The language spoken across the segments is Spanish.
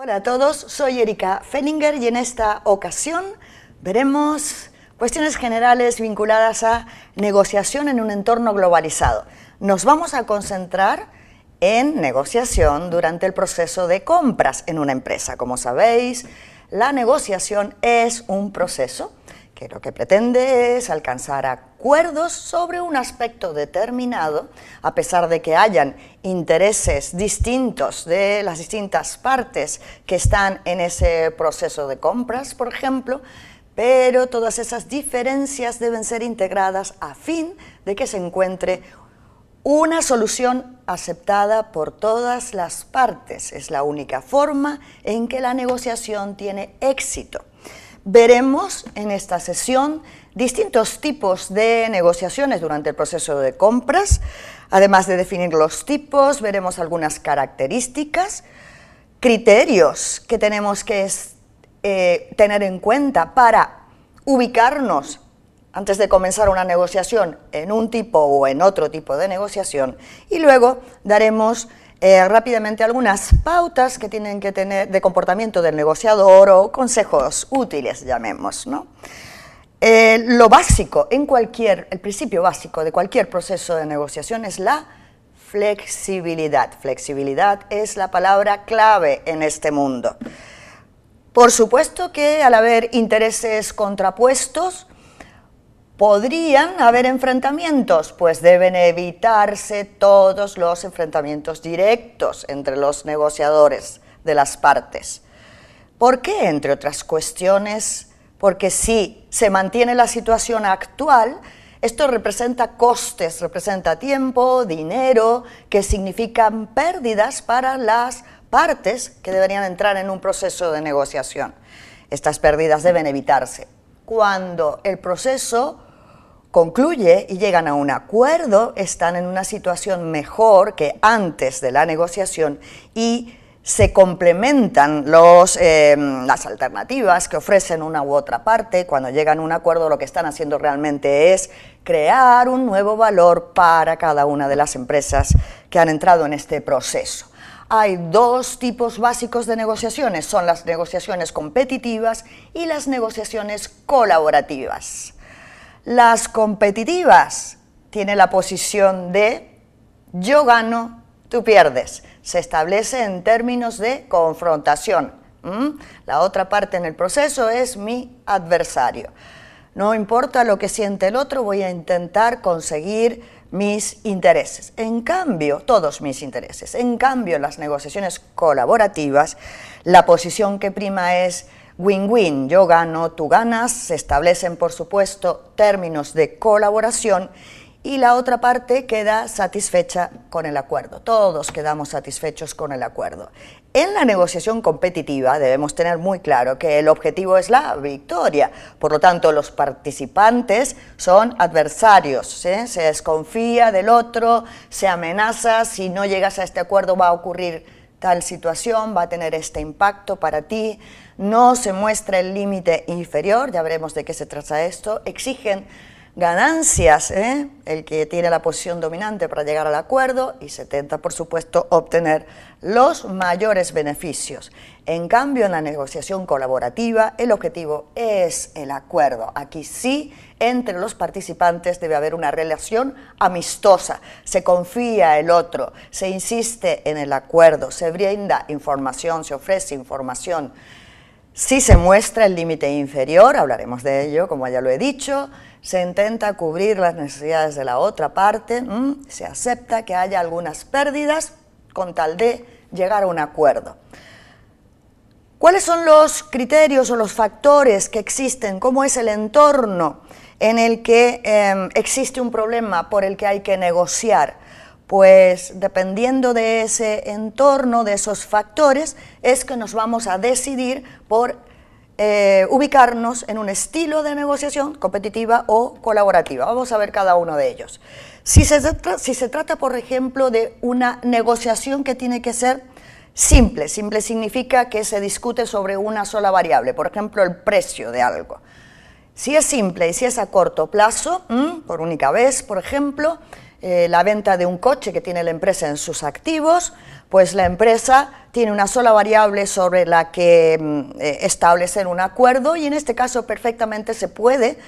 Hola a todos, soy Erika Fenninger y en esta ocasión veremos cuestiones generales vinculadas a negociación en un entorno globalizado. Nos vamos a concentrar en negociación durante el proceso de compras en una empresa. Como sabéis, la negociación es un proceso que lo que pretende es alcanzar acuerdos sobre un aspecto determinado, a pesar de que hayan intereses distintos de las distintas partes que están en ese proceso de compras, por ejemplo, pero todas esas diferencias deben ser integradas a fin de que se encuentre una solución aceptada por todas las partes. Es la única forma en que la negociación tiene éxito. Veremos en esta sesión distintos tipos de negociaciones durante el proceso de compras. Además de definir los tipos, veremos algunas características, criterios que tenemos que tener en cuenta para ubicarnos antes de comenzar una negociación en un tipo o en otro tipo de negociación, y luego daremos rápidamente algunas pautas que tienen que tener de comportamiento del negociador o consejos útiles, llamemos, ¿no? Lo básico el principio básico de cualquier proceso de negociación es la flexibilidad. Flexibilidad es la palabra clave en este mundo. Por supuesto que al haber intereses contrapuestos, ¿podrían haber enfrentamientos? Pues deben evitarse todos los enfrentamientos directos entre los negociadores de las partes. ¿Por qué? Entre otras cuestiones, porque si se mantiene la situación actual, esto representa costes, representa tiempo, dinero, que significan pérdidas para las partes que deberían entrar en un proceso de negociación. Estas pérdidas deben evitarse. Cuando el proceso concluye y llegan a un acuerdo, están en una situación mejor que antes de la negociación y se complementan las alternativas que ofrecen una u otra parte. Cuando llegan a un acuerdo, lo que están haciendo realmente es crear un nuevo valor para cada una de las empresas que han entrado en este proceso. Hay dos tipos básicos de negociaciones, son las negociaciones competitivas y las negociaciones colaborativas. Las competitivas tienen la posición de yo gano, tú pierdes. Se establece en términos de confrontación. La otra parte en el proceso es mi adversario. No importa lo que siente el otro, voy a intentar conseguir mis intereses. En cambio, todos mis intereses. En cambio, en las negociaciones colaborativas, la posición que prima es win-win, yo gano, tú ganas. Se establecen, por supuesto, términos de colaboración y la otra parte queda satisfecha con el acuerdo. Todos quedamos satisfechos con el acuerdo. En la negociación competitiva debemos tener muy claro que el objetivo es la victoria. Por lo tanto, los participantes son adversarios, ¿sí? Se desconfía del otro, se amenaza, si no llegas a este acuerdo va a ocurrir tal situación, va a tener este impacto para ti. No se muestra el límite inferior, ya veremos de qué se trata esto. Exigen ganancias, el que tiene la posición dominante para llegar al acuerdo, y se intenta, por supuesto, obtener los mayores beneficios. En cambio, en la negociación colaborativa, el objetivo es el acuerdo. Aquí sí, entre los participantes debe haber una relación amistosa, se confía el otro, se insiste en el acuerdo, se brinda información, se ofrece información. Si se muestra el límite inferior, hablaremos de ello, como ya lo he dicho, se intenta cubrir las necesidades de la otra parte, se acepta que haya algunas pérdidas con tal de llegar a un acuerdo. ¿Cuáles son los criterios o los factores que existen? ¿Cómo es el entorno en el que existe un problema por el que hay que negociar? Pues dependiendo de ese entorno, de esos factores, es que nos vamos a decidir por ubicarnos en un estilo de negociación competitiva o colaborativa. Vamos a ver cada uno de ellos. Si se trata, por ejemplo, de una negociación que tiene que ser simple. Simple significa que se discute sobre una sola variable, por ejemplo, el precio de algo. Si es simple y si es a corto plazo, por única vez, por ejemplo, la venta de un coche que tiene la empresa en sus activos, pues la empresa tiene una sola variable sobre la que establecer un acuerdo y en este caso perfectamente se puede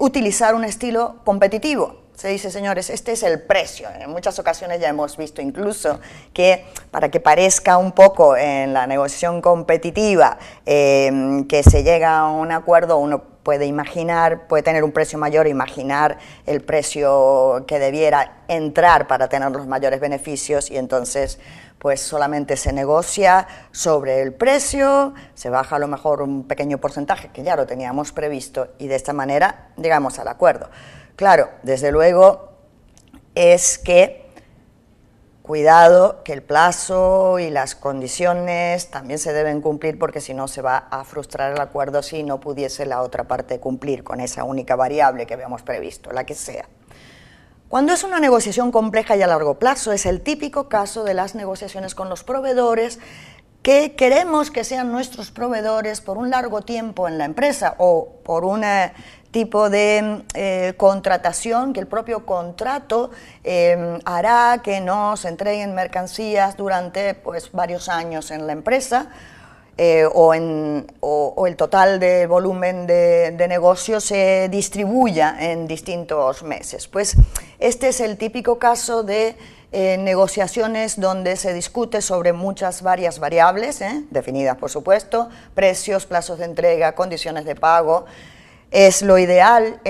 utilizar un estilo competitivo. Se dice, señores, este es el precio. En muchas ocasiones ya hemos visto incluso que para que parezca un poco en la negociación competitiva que se llega a un acuerdo, uno puede imaginar, puede tener un precio mayor, imaginar el precio que debiera entrar para tener los mayores beneficios y entonces pues solamente se negocia sobre el precio, se baja a lo mejor un pequeño porcentaje que ya lo teníamos previsto y de esta manera llegamos al acuerdo. Claro, desde luego es que cuidado que el plazo y las condiciones también se deben cumplir porque si no se va a frustrar el acuerdo si no pudiese la otra parte cumplir con esa única variable que habíamos previsto, la que sea. Cuando es una negociación compleja y a largo plazo es el típico caso de las negociaciones con los proveedores que queremos que sean nuestros proveedores por un largo tiempo en la empresa o por una tipo de contratación que el propio contrato hará que nos entreguen mercancías durante pues, varios años en la empresa o el total de volumen de negocio se distribuya en distintos meses. Pues este es el típico caso de negociaciones donde se discute sobre varias variables, definidas por supuesto, precios, plazos de entrega, condiciones de pago. Es lo ideal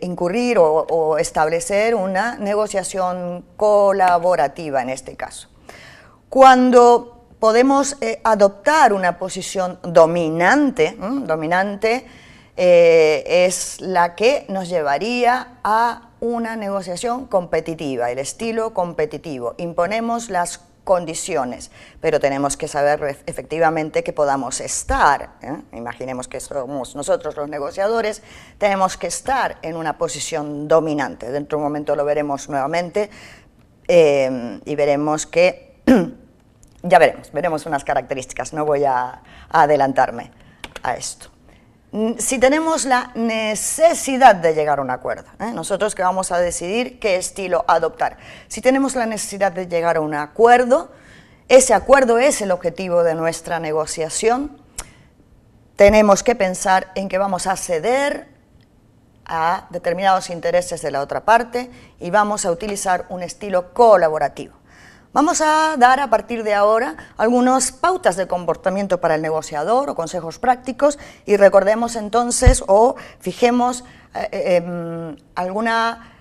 incurrir o establecer una negociación colaborativa en este caso. Cuando podemos adoptar una posición dominante, es la que nos llevaría a una negociación competitiva, el estilo competitivo. Imponemos las condiciones, pero tenemos que saber efectivamente que podamos estar, imaginemos que somos nosotros los negociadores, tenemos que estar en una posición dominante. Dentro de un momento lo veremos nuevamente y veremos que, ya veremos unas características, no voy a adelantarme a esto. Si tenemos la necesidad de llegar a un acuerdo, nosotros que vamos a decidir qué estilo adoptar, si tenemos la necesidad de llegar a un acuerdo, ese acuerdo es el objetivo de nuestra negociación, tenemos que pensar en que vamos a ceder a determinados intereses de la otra parte y vamos a utilizar un estilo colaborativo. Vamos a dar a partir de ahora algunas pautas de comportamiento para el negociador o consejos prácticos y recordemos entonces o fijemos alguna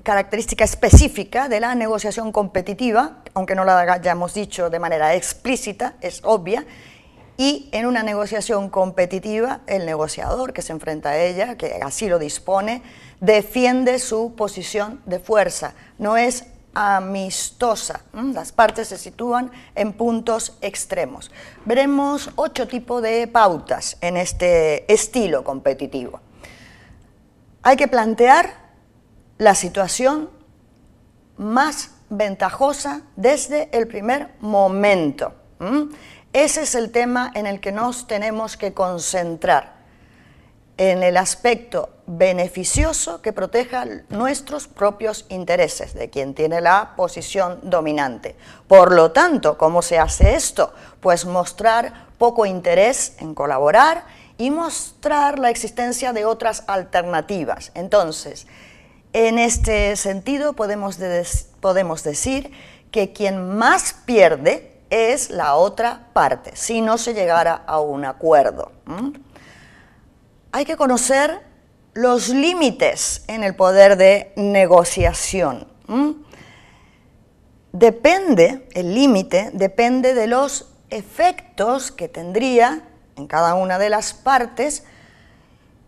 característica específica de la negociación competitiva, aunque no la hayamos dicho de manera explícita, es obvia, y en una negociación competitiva el negociador que se enfrenta a ella, que así lo dispone, defiende su posición de fuerza, no es amistosa. Las partes se sitúan en puntos extremos. Veremos 8 tipos de pautas en este estilo competitivo. Hay que plantear la situación más ventajosa desde el primer momento. Ese es el tema en el que nos tenemos que concentrar, en el aspecto beneficioso que proteja nuestros propios intereses, de quien tiene la posición dominante. Por lo tanto, ¿cómo se hace esto? Pues mostrar poco interés en colaborar y mostrar la existencia de otras alternativas. Entonces, en este sentido podemos decir que quien más pierde es la otra parte, si no se llegara a un acuerdo. Hay que conocer los límites en el poder de negociación. El límite depende de los efectos que tendría en cada una de las partes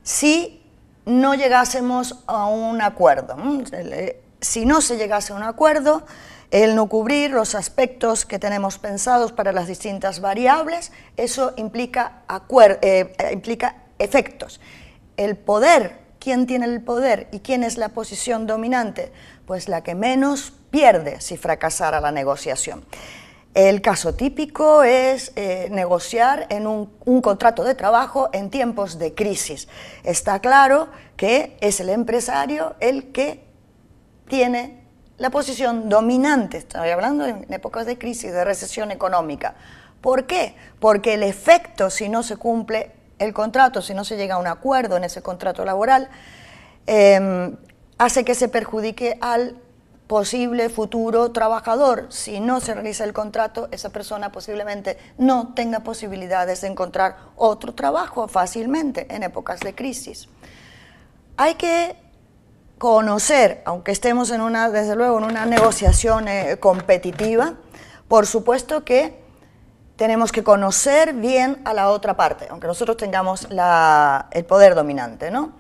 si no llegásemos a un acuerdo. Si no se llegase a un acuerdo, el no cubrir los aspectos que tenemos pensados para las distintas variables, eso implica efectos. El poder, ¿quién tiene el poder y quién es la posición dominante? Pues la que menos pierde si fracasara la negociación. El caso típico es negociar en un contrato de trabajo en tiempos de crisis. Está claro que es el empresario el que tiene la posición dominante. Estoy hablando en épocas de crisis, de recesión económica. ¿Por qué? Porque el efecto, si no se cumple el contrato, si no se llega a un acuerdo en ese contrato laboral, hace que se perjudique al posible futuro trabajador. Si no se realiza el contrato, esa persona posiblemente no tenga posibilidades de encontrar otro trabajo fácilmente en épocas de crisis. Hay que conocer, aunque estemos en desde luego en una negociación competitiva, por supuesto que tenemos que conocer bien a la otra parte, aunque nosotros tengamos el poder dominante, ¿no?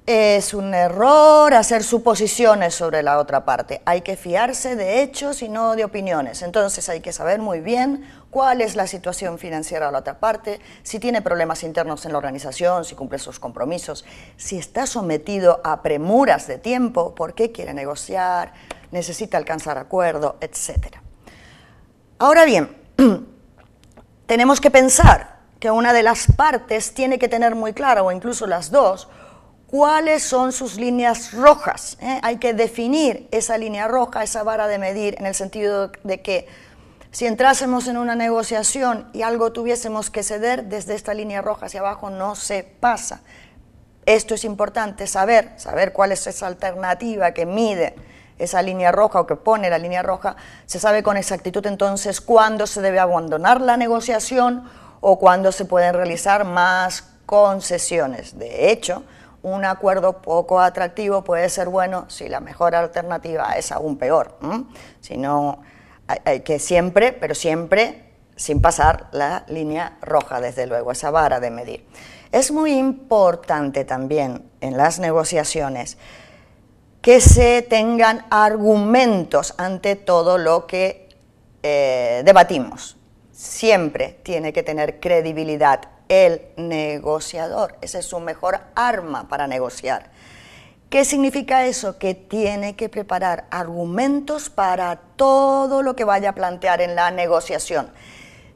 Es un error hacer suposiciones sobre la otra parte. Hay que fiarse de hechos y no de opiniones. Entonces hay que saber muy bien cuál es la situación financiera de la otra parte, si tiene problemas internos en la organización, si cumple sus compromisos, si está sometido a premuras de tiempo, por qué quiere negociar, necesita alcanzar acuerdo, etc. Ahora bien, tenemos que pensar que una de las partes tiene que tener muy clara, o incluso las dos, cuáles son sus líneas rojas. Hay que definir esa línea roja, esa vara de medir, en el sentido de que si entrásemos en una negociación y algo tuviésemos que ceder, desde esta línea roja hacia abajo no se pasa. Esto es importante, saber cuál es esa alternativa que mide esa línea roja o que pone la línea roja. Se sabe con exactitud entonces cuándo se debe abandonar la negociación o cuándo se pueden realizar más concesiones. De hecho, un acuerdo poco atractivo puede ser bueno si la mejor alternativa es aún peor. Si no, hay que siempre, pero siempre sin pasar la línea roja, desde luego, esa vara de medir. Es muy importante también en las negociaciones que se tengan argumentos ante todo lo que debatimos. Siempre tiene que tener credibilidad el negociador, esa es su mejor arma para negociar. ¿Qué significa eso? Que tiene que preparar argumentos para todo lo que vaya a plantear en la negociación.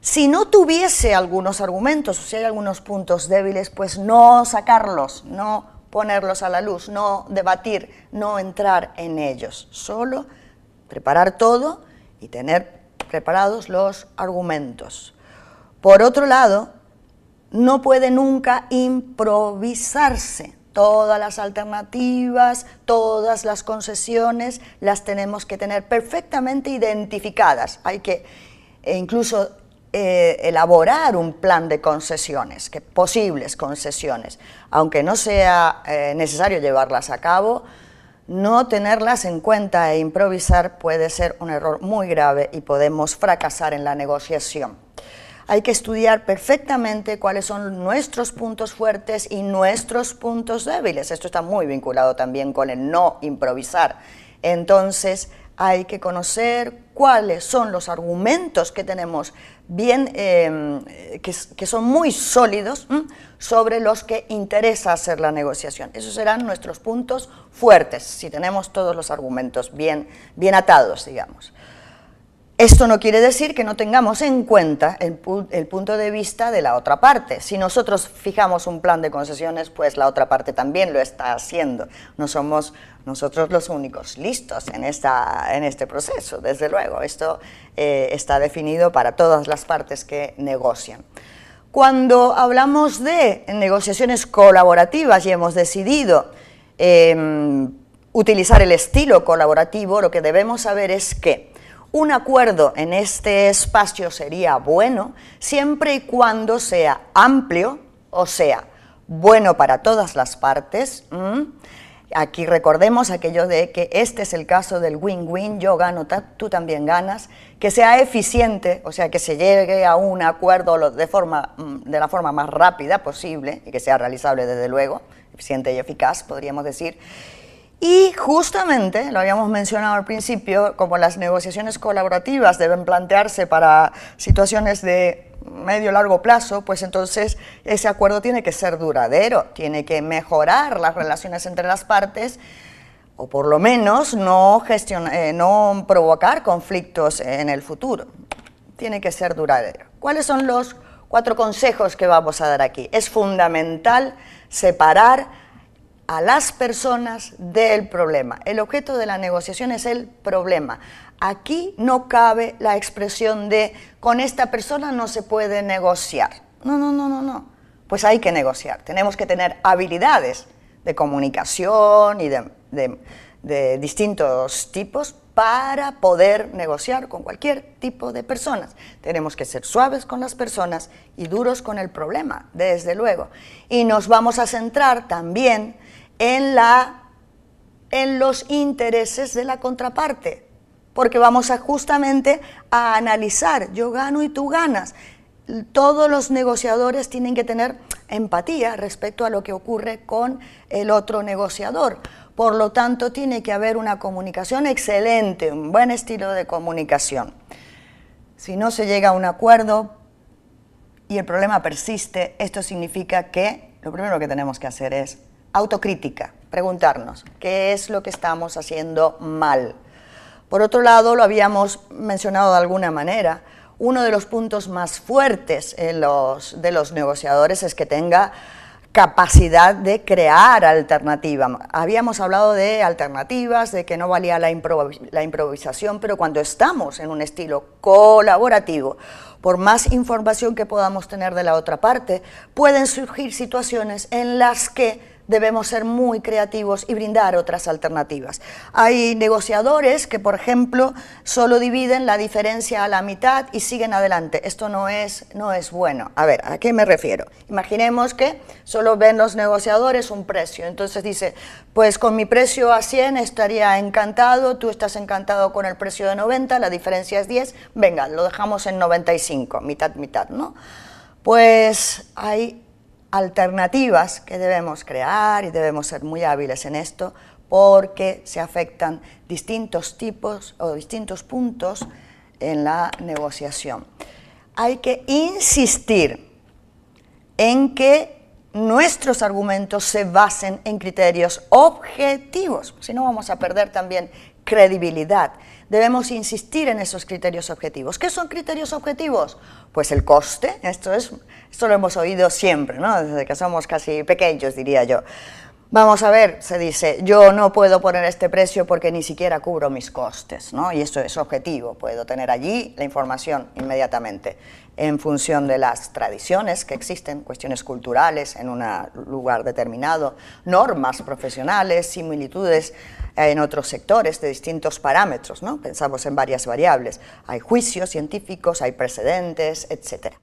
Si no tuviese algunos argumentos, o si hay algunos puntos débiles, pues no sacarlos, no ponerlos a la luz, no debatir, no entrar en ellos. Solo preparar todo y tener preparados los argumentos. Por otro lado, no puede nunca improvisarse. Todas las alternativas, todas las concesiones las tenemos que tener perfectamente identificadas. Hay que incluso elaborar un plan de concesiones, posibles concesiones. Aunque no sea necesario llevarlas a cabo, no tenerlas en cuenta e improvisar puede ser un error muy grave y podemos fracasar en la negociación. Hay que estudiar perfectamente cuáles son nuestros puntos fuertes y nuestros puntos débiles. Esto está muy vinculado también con el no improvisar. Entonces, hay que conocer cuáles son los argumentos que tenemos bien, que son muy sólidos, sobre los que interesa hacer la negociación. Esos serán nuestros puntos fuertes, si tenemos todos los argumentos bien atados, digamos. Esto no quiere decir que no tengamos en cuenta el punto de vista de la otra parte. Si nosotros fijamos un plan de concesiones, pues la otra parte también lo está haciendo. No somos nosotros los únicos listos en este proceso, desde luego. Esto está definido para todas las partes que negocian. Cuando hablamos de negociaciones colaborativas y hemos decidido utilizar el estilo colaborativo, lo que debemos saber es que un acuerdo en este espacio sería bueno siempre y cuando sea amplio, o sea, bueno para todas las partes. Aquí recordemos aquello de que este es el caso del win-win, yo gano, tú también ganas, que sea eficiente, o sea, que se llegue a un acuerdo de la forma más rápida posible y que sea realizable desde luego, eficiente y eficaz, podríamos decir. Y justamente, lo habíamos mencionado al principio, como las negociaciones colaborativas deben plantearse para situaciones de medio-largo plazo, pues entonces ese acuerdo tiene que ser duradero, tiene que mejorar las relaciones entre las partes, o por lo menos no provocar conflictos en el futuro. Tiene que ser duradero. ¿Cuáles son los 4 consejos que vamos a dar aquí? Es fundamental separar a las personas del problema. El objeto de la negociación es el problema. Aquí no cabe la expresión de con esta persona no se puede negociar. No. Pues hay que negociar. Tenemos que tener habilidades de comunicación y de distintos tipos para poder negociar con cualquier tipo de personas. Tenemos que ser suaves con las personas y duros con el problema, desde luego. Y nos vamos a centrar también en los intereses de la contraparte, porque vamos justamente a analizar, yo gano y tú ganas. Todos los negociadores tienen que tener empatía respecto a lo que ocurre con el otro negociador. Por lo tanto, tiene que haber una comunicación excelente, un buen estilo de comunicación. Si no se llega a un acuerdo y el problema persiste, esto significa que lo primero que tenemos que hacer es autocrítica, preguntarnos qué es lo que estamos haciendo mal. Por otro lado, lo habíamos mencionado de alguna manera, uno de los puntos más fuertes de los negociadores es que tenga capacidad de crear alternativa. Habíamos hablado de alternativas, de que no valía la improvisación, pero cuando estamos en un estilo colaborativo, por más información que podamos tener de la otra parte, pueden surgir situaciones en las que debemos ser muy creativos y brindar otras alternativas. Hay negociadores que, por ejemplo, solo dividen la diferencia a la mitad y siguen adelante. Esto no es bueno. A ver, ¿a qué me refiero? Imaginemos que solo ven los negociadores un precio. Entonces dice, pues con mi precio a 100 estaría encantado, tú estás encantado con el precio de 90, la diferencia es 10, venga, lo dejamos en 95, mitad, ¿no? Pues hay alternativas que debemos crear y debemos ser muy hábiles en esto porque se afectan distintos tipos o distintos puntos en la negociación. Hay que insistir en que nuestros argumentos se basen en criterios objetivos, si no vamos a perder también credibilidad. Debemos insistir en esos criterios objetivos. ¿Qué son criterios objetivos? Pues el coste, esto lo hemos oído siempre, ¿no? Desde que somos casi pequeños, diría yo. Vamos a ver, se dice, yo no puedo poner este precio porque ni siquiera cubro mis costes, ¿no? Y esto es objetivo, puedo tener allí la información inmediatamente. En función de las tradiciones que existen, cuestiones culturales en un lugar determinado, normas profesionales, similitudes en otros sectores de distintos parámetros, ¿no? Pensamos en varias variables, hay juicios científicos, hay precedentes, etcétera.